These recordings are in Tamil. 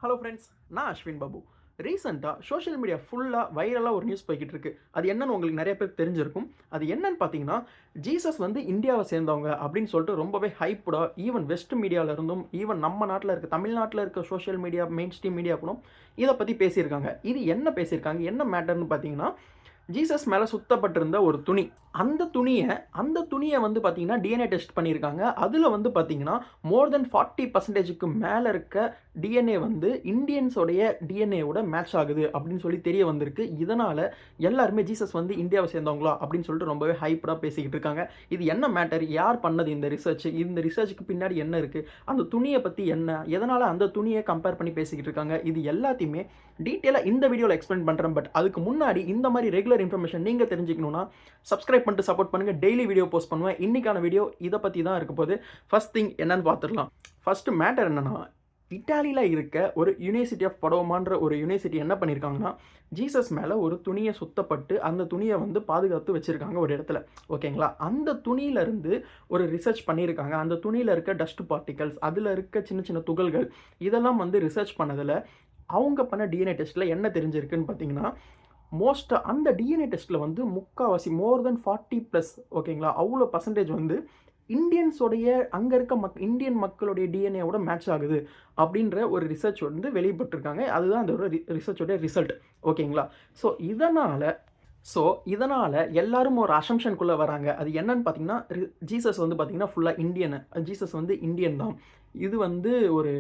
ஹலோ ஃப்ரெண்ட்ஸ், நான் அஸ்வின் பாபு. ரீசெண்டாக சோஷியல் மீடியா ஃபுல்லாக வைரலாக ஒரு நியூஸ் போய்கிட்டு இருக்கு. அது என்னன்னு உங்களுக்கு நிறைய பேருக்கு தெரிஞ்சிருக்கும். அது என்னன்னு பார்த்தீங்கன்னா, ஜீசஸ் வந்து இந்தியாவை சேர்ந்தவங்க அப்படின்னு சொல்லிட்டு ரொம்பவே ஹைப்டா ஈவன் வெஸ்ட் மீடியாவில் இருந்தும், ஈவன் நம்ம நாட்டில் இருக்க தமிழ்நாட்டில் இருக்க social media main stream media கூட இதை பற்றி பேசியிருக்காங்க. இது என்ன பேசியிருக்காங்க, என்ன மேட்டர்னு பார்த்தீங்கன்னா, ஜீசஸ் மேலே சுத்தப்பட்டிருந்த ஒரு துணி. அந்த துணியை வந்து பார்த்தீங்கன்னா டிஎன்ஏ டெஸ்ட் பண்ணியிருக்காங்க. அதில் வந்து பார்த்தீங்கன்னா மோர் தென் 40% மேலே இருக்க டிஎன்ஏ வந்து இந்தியன்ஸோடைய டிஎன்ஏவோட மேட்ச் ஆகுது அப்படின்னு சொல்லி தெரிய வந்திருக்கு. இதனால் எல்லாருமே ஜீசஸ் வந்து இந்தியாவை சேர்ந்தவங்களா அப்படின்னு சொல்லிட்டு ரொம்பவே ஹைப்படாக பேசிக்கிட்டு இருக்காங்க. இது என்ன மேட்டர், யார் பண்ணது இந்த ரிசர்ச், இந்த ரிசர்ச்சுக்கு பின்னாடி என்ன இருக்குது, அந்த துணியை பற்றி என்ன, எதனால் அந்த துணியை கம்பேர் பண்ணி பேசிக்கிட்டு இருக்காங்க, இது எல்லாத்தையுமே டீட்டெயிலாக இந்த வீடியோவில் எக்ஸ்பிளைன் பண்ணுறேன். பட் அதுக்கு முன்னாடி இந்த மாதிரி ரெகுலர் இன்ஃபர்மேஷன் நீங்கள் தெரிஞ்சுக்கணுன்னா சப்ஸ்கிரைப் பண்ணிட்டு சப்போர்ட் பண்ணுங்கள். டெய்லி வீடியோ போஸ்ட் பண்ணுவேன். இன்றைக்கான வீடியோ இதை பற்றி தான் இருக்க போகுது. ஃபர்ஸ்ட் திங் என்னன்னு பார்த்துடலாம். ஃபர்ஸ்ட் மேட்டர் என்னன்னா, இட்டாலியில் இருக்க ஒரு யூனிவர்சிட்டி ஆஃப் படோமான்ற ஒரு யூனிவர்சிட்டி என்ன பண்ணியிருக்காங்கன்னா, ஜீசஸ் மேலே ஒரு துணியை சுத்தப்பட்டு அந்த துணியை வந்து பாதுகாத்து வச்சுருக்காங்க ஒரு இடத்துல. ஓகேங்களா, அந்த துணியிலேருந்து ஒரு ரிசர்ச் பண்ணியிருக்காங்க. அந்த துணியில் இருக்க டஸ்ட் பார்ட்டிகல்ஸ், அதில் இருக்க சின்ன சின்ன துகள்கள், இதெல்லாம் வந்து ரிசர்ச் பண்ணதில் அவங்க பண்ண டிஎன்ஏ டெஸ்ட்டில் என்ன தெரிஞ்சிருக்குன்னு பார்த்தீங்கன்னா, மோஸ்ட்டாக அந்த டிஎன்ஏ டெஸ்ட்டில் வந்து முக்கால்வாசி மோர் தென் 40+, ஓகேங்களா, அவ்வளோ பர்சன்டேஜ் வந்து இந்தியன்ஸோடைய அங்கே இருக்க இந்தியன் மக்களுடைய டிஎன்ஏவோட மேட்ச் ஆகுது அப்படின்ற ஒரு ரிசர்ச் வந்து வெளிப்பட்டிருக்காங்க. அதுதான் அந்த ஒரு ரிசர்ச்சோடைய ரிசல்ட். ஓகேங்களா, ஸோ இதனால் எல்லாரும் ஒரு அசம்ஷனுக்குள்ளே வராங்க. அது என்னன்னு பார்த்தீங்கன்னா, ஜீசஸ் வந்து பார்த்தீங்கன்னா ஃபுல்லாக இந்தியனு, ஜீசஸ் வந்து இந்தியன் தான். இது வந்து ஒரு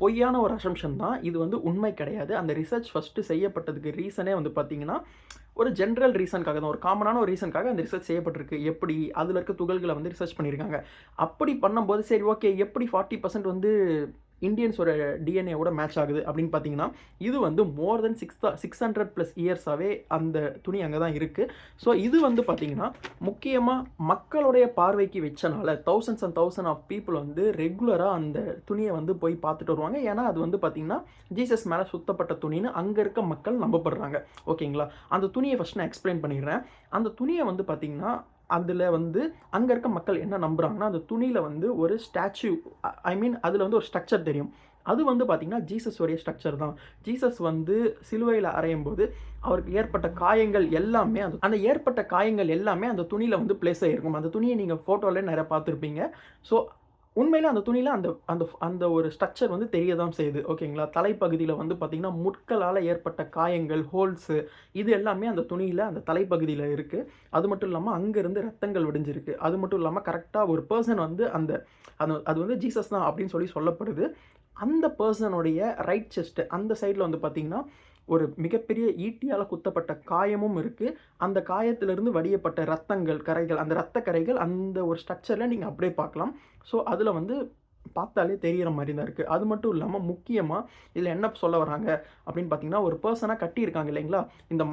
பொய்யான ஒரு அசம்ஷன் தான். இது வந்து உண்மை கிடையாது. அந்த ரிசர்ச் ஃபஸ்ட்டு செய்யப்பட்டதுக்கு ரீசனே வந்து பார்த்தீங்கன்னா, ஒரு ஜென்ரல் ரீசனுக்காக தான், ஒரு காமனான ஒரு ரீசனுக்காக அந்த ரிசர்ச் செய்யப்பட்டிருக்கு. எப்படி அதில் இருக்க துகள்களை வந்து ரிசர்ச் பண்ணியிருக்காங்க. அப்படி பண்ணும்போது சரி ஓகே, எப்படி 40% வந்து இந்தியன்ஸோட டிஎன்ஏவோட மேட்ச் ஆகுது அப்படின்னு பார்த்தீங்கன்னா, இது வந்து மோர் தென் 600+ இயர்ஸாகவே அந்த துணி அங்கே தான் இருக்குது. ஸோ இது வந்து பார்த்தீங்கன்னா முக்கியமாக மக்களுடைய பார்வைக்கு வச்சனால thousands and thousand of people வந்து ரெகுலராக அந்த துணியை வந்து போய் பார்த்துட்டு வருவாங்க. ஏன்னா அது வந்து பார்த்தீங்கன்னா ஜீசஸ் மேலே சுத்தப்பட்ட துணின்னு அங்கே இருக்க மக்கள் நம்பப்படுறாங்க. ஓகேங்களா, அந்த துணியை ஃபஸ்ட் நான் எக்ஸ்பிளைன் பண்ணிடுறேன். அந்த துணியை வந்து பார்த்தீங்கன்னா அதில் வந்து அங்கே இருக்க மக்கள் என்ன நம்புகிறாங்கன்னா, அந்த துணியில் வந்து ஒரு ஸ்டாச்சு, ஐ மீன் அதில் வந்து ஒரு ஸ்ட்ரக்சர் தெரியும். அது வந்து பார்த்திங்கன்னா ஜீசஸோடைய ஸ்ட்ரக்சர் தான். ஜீசஸ் வந்து சிலுவையில் அறையும் போது அவருக்கு ஏற்பட்ட காயங்கள் எல்லாமே அந்த ஏற்பட்ட காயங்கள் எல்லாமே அந்த துணியில் வந்து பிளேஸ் ஆகிருக்கும். அந்த துணியை நீங்கள் ஃபோட்டோவில் நிறைய பார்த்துருப்பீங்க. ஸோ உண்மையிலே அந்த துணியில் அந்த அந்த அந்த ஒரு ஸ்ட்ரக்சர் வந்து தெரிய தான் செய்யுது. ஓகேங்களா, தலைப்பகுதியில் வந்து பார்த்திங்கன்னா முட்களால் ஏற்பட்ட காயங்கள், ஹோல்ஸு, இது எல்லாமே அந்த துணியில் அந்த தலைப்பகுதியில் இருக்குது. அது மட்டும் இல்லாமல் அங்கேருந்து ரத்தங்கள் வடிஞ்சிருக்கு. அது மட்டும் இல்லாமல் கரெக்டாக ஒரு பர்சன் வந்து அந்த அது வந்து ஜீசஸ் தான் அப்படின்னு சொல்லப்படுது. அந்த பர்சனுடைய ரைட் செஸ்ட்டு அந்த சைடில் வந்து பார்த்திங்கன்னா ஒரு மிகப்பெரிய ஈட்டியால் குத்தப்பட்ட காயமும் இருக்குது. அந்த காயத்திலிருந்து வடியப்பட்ட ரத்தங்கள், கரைகள், அந்த ரத்த கரைகள் அந்த ஒரு ஸ்ட்ரக்சரில் நீங்கள் அப்படியே பார்க்கலாம். ஸோ அதில் வந்து பார்த்தாலே தெரிகிற மாதிரி தான் இருக்குது. அது மட்டும் இல்லாமல் முக்கியமாக இதில் என்ன சொல்ல வராங்க அப்படின்னு பார்த்தீங்கன்னா, ஒரு பர்சனாக கட்டியிருக்காங்க இல்லைங்களா, இந்த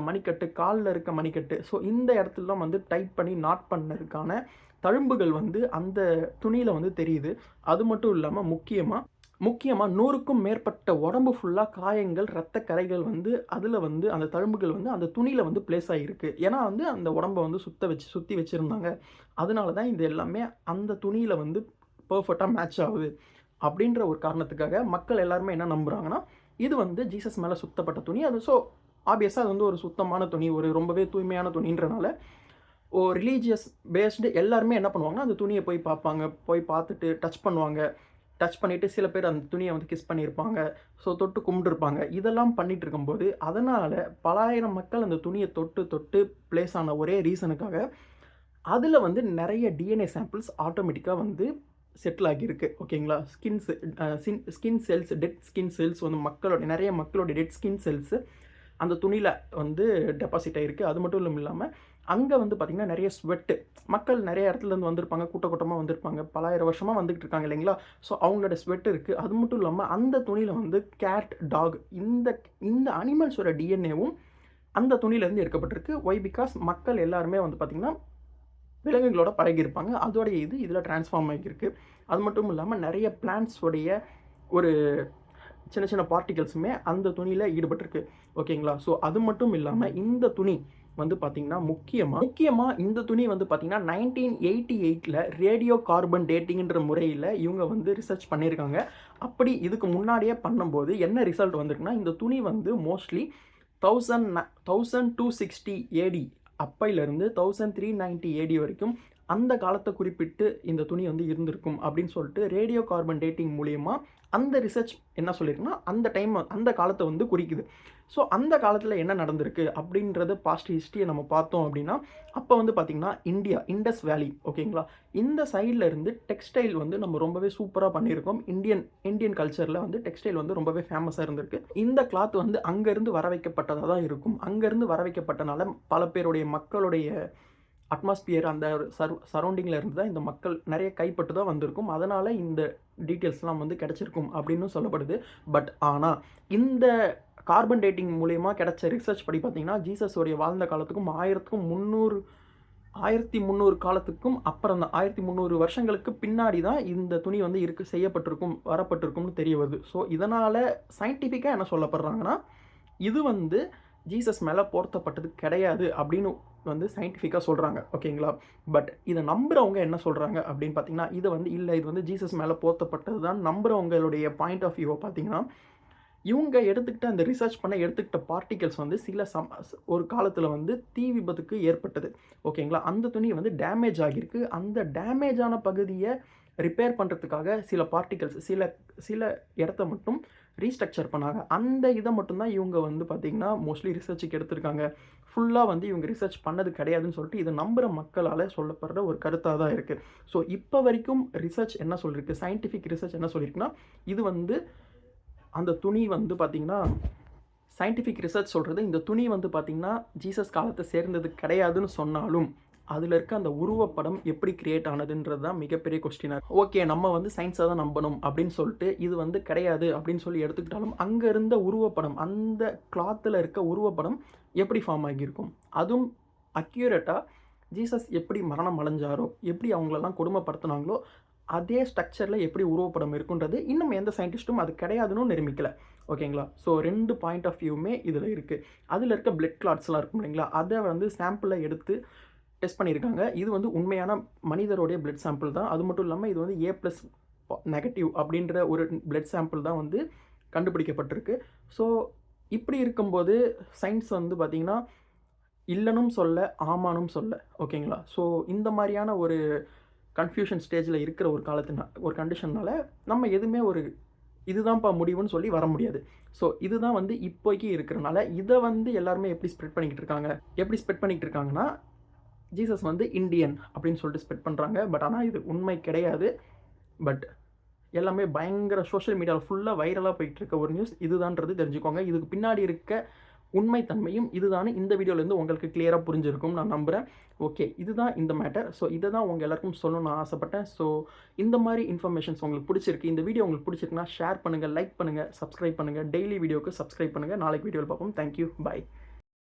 மணிக்கட்டு காலில் இருக்க மணிக்கட்டு. ஸோ இந்த இடத்துலலாம் வந்து டைட் பண்ணி நாட் பண்ணதுக்கான தழும்புகள் வந்து அந்த துணியில் வந்து தெரியுது. அது மட்டும் இல்லாமல் முக்கியமாக 100க்கும் மேற்பட்ட உடம்பு ஃபுல்லாக காயங்கள், இரத்த கரைகள் வந்து அதில் வந்து அந்த தழும்புகள் வந்து அந்த துணியில் வந்து பிளேஸ் ஆகிருக்கு. ஏன்னா வந்து அந்த உடம்பை வந்து சுற்றி வச்சுருந்தாங்க. அதனால தான் இது எல்லாமே அந்த துணியில் வந்து பர்ஃபெக்டாக மேட்ச் ஆகுது. அப்படின்ற ஒரு காரணத்துக்காக மக்கள் எல்லாருமே என்ன நம்புகிறாங்கன்னா, இது வந்து ஜீசஸ் மேலே சுத்தப்பட்ட துணி. அது ஸோ ஆப்வியஸாக அது வந்து ஒரு சுத்தமான துணி, ஒரு ரொம்பவே தூய்மையான துணின்றனால ரிலீஜியஸ் பேஸ்டு எல்லாருமே என்ன பண்ணுவாங்கன்னா, அந்த துணியை போய் பார்ப்பாங்க. போய் பார்த்துட்டு டச் பண்ணுவாங்க. டச் பண்ணிவிட்டு சில பேர் அந்த துணியை வந்து கிஸ் பண்ணியிருப்பாங்க. ஸோ தொட்டு கும்பிட்டுருப்பாங்க. இதெல்லாம் பண்ணிகிட்டு இருக்கும்போது அதனால் பலாயிரம் மக்கள் அந்த துணியை தொட்டு பிளேஸ் ஆன ஒரே ரீசனுக்காக அதில் வந்து நிறைய டிஎன்ஏ சாம்பிள்ஸ் ஆட்டோமேட்டிக்காக வந்து செட்டில் ஆகியிருக்கு. ஓகேங்களா, skin cells, dead skin cells வந்து நிறைய மக்களோட டெட் ஸ்கின் செல்ஸு அந்த துணியில் வந்து டெபாசிட் ஆகிருக்கு. அது மட்டும் இல்லாமல் அங்கே வந்து பார்த்திங்கன்னா நிறைய ஸ்வெட்டு, மக்கள் நிறைய இடத்துலேருந்து வந்திருப்பாங்க, கூட்டமாக வந்திருப்பாங்க, பலாயிரம் வருஷமாக வந்துக்கிட்டு இருக்காங்க இல்லைங்களா. ஸோ அவங்களோட ஸ்வெட் இருக்குது. அது மட்டும் இல்லாமல் அந்த துணியில் வந்து கேட், டாக், இந்த அனிமல்ஸோட டிஎன்ஏவும் அந்த துணியிலேருந்து எடுக்கப்பட்டிருக்கு. ஒய் பிகாஸ் மக்கள் எல்லாருமே வந்து பார்த்திங்கன்னா விலங்குகளோட பழகியிருப்பாங்க. அதோடைய இதில் ட்ரான்ஸ்ஃபார்ம் ஆகியிருக்கு. அது மட்டும் இல்லாமல் நிறைய பிளான்ட்ஸோடைய ஒரு சின்ன சின்ன பார்ட்டிகல்ஸுமே அந்த துணியில் ஈடுபட்டிருக்கு. ஓகேங்களா, ஸோ அது மட்டும் இல்லாமல் இந்த துணி வந்து பார்த்தீங்கன்னா முக்கியமா இந்த துணி வந்து பார்த்தீங்கன்னா 1988ல ரேடியோ கார்பன் டேட்டிங்ன்ற முறையில இவங்க வந்து ரிசர்ச் பண்ணியிருக்காங்க. அப்படி இதுக்கு முன்னாடியே பண்ணும்போது என்ன ரிசல்ட் வந்திருக்குன்னா, இந்த துணி வந்து மோஸ்ட்லி 1260 ஏடி அப்பையிலிருந்து 1390 ஏடி வரைக்கும் அந்த காலத்தை குறிப்பிட்டு இந்த துணி வந்து இருந்திருக்கும் அப்படின்னு சொல்லிட்டு ரேடியோ கார்பன் டேட்டிங் மூலியமா அந்த ரிசர்ச் என்ன சொல்லியிருக்குன்னா, அந்த காலத்தை வந்து குறிக்குது. ஸோ அந்த காலத்தில் என்ன நடந்திருக்கு அப்படின்றத பாஸ்ட் ஹிஸ்ட்ரியை நம்ம பார்த்தோம் அப்படின்னா, அப்போ வந்து பார்த்திங்கன்னா இண்டஸ் வேலி ஓகேங்களா, இந்த சைடில் இருந்து டெக்ஸ்டைல் வந்து நம்ம ரொம்பவே சூப்பராக பண்ணியிருக்கோம். இந்தியன் கல்ச்சரில் வந்து டெக்ஸ்டைல் வந்து ரொம்பவே ஃபேமஸாக இருந்திருக்கு. இந்த கிளாத் வந்து அங்கேருந்து வர வைக்கப்பட்டதாக தான் இருக்கும். அங்கேருந்து வர வைக்கப்பட்டனால பல பேருடைய மக்களுடைய அட்மாஸ்பியர் அந்த சரௌண்டிங்கில் இருந்து தான் இந்த மக்கள் நிறைய கைப்பட்டு தான் வந்திருக்கும். அதனால் இந்த டீட்டெயில்ஸ்லாம் வந்து கிடச்சிருக்கும் அப்படின்னு சொல்லப்படுது. பட் ஆனால் இந்த கார்பன் டேட்டிங் மூலயமா கிடைச்ச ரிசர்ச் படி பார்த்தீங்கன்னா, ஜீசஸோடைய வாழ்ந்த காலத்துக்கும் 1300 காலத்துக்கும் அப்புறம் தான் 1300 வருஷங்களுக்கு பின்னாடி தான் இந்த துணி வந்து வரப்பட்டிருக்கும்னு தெரிய வருது. ஸோ இதனால் சயின்டிஃபிக்காக என்ன சொல்லப்படுறாங்கன்னா, இது வந்து ஜீசஸ் மேலே போர்த்தப்பட்டது கிடையாது அப்படின்னு வந்து சயின்டிஃபிக்காக சொல்கிறாங்க ஓகேங்களா. பட் இதை நம்புகிறவங்க என்ன சொல்கிறாங்க அப்படின்னு பார்த்தீங்கன்னா, இது வந்து ஜீசஸ் மேலே போர்த்தப்பட்டது தான் நம்புகிறவங்களுடைய பாயிண்ட் ஆஃப் வியூவை பார்த்தீங்கன்னா, இவங்க அந்த ரிசர்ச் பண்ண எடுத்துக்கிட்ட பார்ட்டிகல்ஸ் வந்து ஒரு காலத்தில் வந்து தீ விபத்துக்கு ஏற்பட்டது ஓகேங்களா. அந்த துணி வந்து டேமேஜ் ஆகியிருக்கு. அந்த டேமேஜான பகுதியை ரிப்பேர் பண்ணுறதுக்காக சில பார்ட்டிகல்ஸ் சில இடத்த மட்டும் ரீஸ்ட்ரக்சர் பண்ணாங்க. அந்த இதை மட்டும்தான் இவங்க வந்து பார்த்திங்கன்னா மோஸ்ட்லி ரிசர்ச்சுக்கு எடுத்திருக்காங்க. ஃபுல்லாக வந்து இவங்க ரிசர்ச் பண்ணது கிடையாதுன்னு சொல்லிட்டு இதை நம்புகிற மக்களால் சொல்லப்படுற ஒரு கருத்தாக தான் இருக்குது. ஸோ இப்போ வரைக்கும் ரிசர்ச் என்ன சொல்லியிருக்கு, சயின்டிஃபிக் ரிசர்ச் என்ன சொல்லியிருக்குன்னா, இது வந்து அந்த துணி வந்து பார்த்திங்கன்னா சயின்டிஃபிக் ரிசர்ச் சொல்கிறது இந்த துணி வந்து பார்த்திங்கன்னா ஜீசஸ் காலத்தை சேர்ந்தது கிடையாதுன்னு சொன்னாலும், அதில் இருக்க அந்த உருவப்படம் எப்படி கிரியேட் ஆனதுன்றது தான் மிகப்பெரிய கொஸ்டினாக. ஓகே, நம்ம வந்து சயின்ஸை தான் நம்பணும் அப்படின்னு சொல்லிட்டு இது வந்து கிடையாது அப்படின்னு சொல்லி எடுத்துக்கிட்டாலும், அங்கே இருந்த உருவப்படம், அந்த கிளாத்தில் இருக்க உருவப்படம் எப்படி ஃபார்ம் ஆகியிருக்கும், அதுவும் அக்யூரேட்டாக ஜீசஸ் எப்படி மரணம் அடைஞ்சாரோ, எப்படி அவங்களெல்லாம் கொடுமைப்படுத்தினாங்களோ அதே ஸ்ட்ரக்சரில் எப்படி உருவப்படம் இருக்குன்றது இன்னும் எந்த சயின்டிஸ்ட்டும் அது கிடையாதுன்னு நிரூபிக்கலை ஓகேங்களா. ஸோ 2 பாயிண்ட் ஆஃப் வியூமே இதில் இருக்குது. அதில் இருக்க பிளட் கிளாட்ஸ்லாம் இருக்கும் இல்லைங்களா, அதை வந்து சாம்பிளை எடுத்து டெஸ்ட் பண்ணியிருக்காங்க. இது வந்து உண்மையான மனிதருடைய பிளட் சாம்பிள் தான். அது மட்டும் இல்லாமல் இது வந்து A+- அப்படின்ற ஒரு பிளட் சாம்பிள் தான் வந்து கண்டுபிடிக்கப்பட்டிருக்கு. ஸோ இப்படி இருக்கும்போது சயின்ஸ் வந்து பார்த்திங்கன்னா இல்லைனும் சொல்ல ஆமானும் சொல்ல ஓகேங்களா. ஸோ இந்த மாதிரியான ஒரு கன்ஃபியூஷன் ஸ்டேஜில் இருக்கிற ஒரு கண்டிஷனால் நம்ம எதுவுமே இதுதான்ப்பா முடிவுன்னு சொல்லி வர முடியாது. ஸோ இதுதான் வந்து இப்போக்கி இருக்கிறனால இதை வந்து எல்லாருமே எப்படி ஸ்ப்ரெட் பண்ணிக்கிட்டு இருக்காங்கன்னா, ஜீசஸ் வந்து இந்தியன் அப்படின்னு சொல்லிட்டு ஸ்ப்ரெட் பண்ணுறாங்க. பட் ஆனால் இது உண்மை கிடையாது. பட் எல்லாமே பயங்கர சோஷியல் மீடியாவில் ஃபுல்லாக வைரலாக போயிட்டு இருக்க ஒரு நியூஸ் இதுதான்றது தெரிஞ்சுக்கோங்க. இதுக்கு பின்னாடி இருக்க உண்மைத்தன்மையும் இதுதான் இந்த வீடியோலேருந்து உங்களுக்கு கிளியராக புரிஞ்சிருக்கும் நான் நம்புகிறேன். ஓகே, இதுதான் இந்த மேட்டர். ஸோ இதை தான் உங்கள் எல்லாருக்கும் சொல்லணும்னு நான் ஆசைப்பட்டேன். ஸோ இந்த மாதிரி இன்ஃபர்மேஷன்ஸ் உங்களுக்கு பிடிச்சிருக்கு, இந்த வீடியோ உங்களுக்கு பிடிச்சிருக்குன்னா ஷேர் பண்ணுங்கள், லைக் பண்ணுங்கள், சப்ஸ்கிரைப் பண்ணுங்கள். டெய்லி வீடியோக்கு சப்ஸ்கிரைப் பண்ணுங்கள். நாளைக்கு வீடியோவில் பார்ப்போம். தேங்க்யூ, பாய்.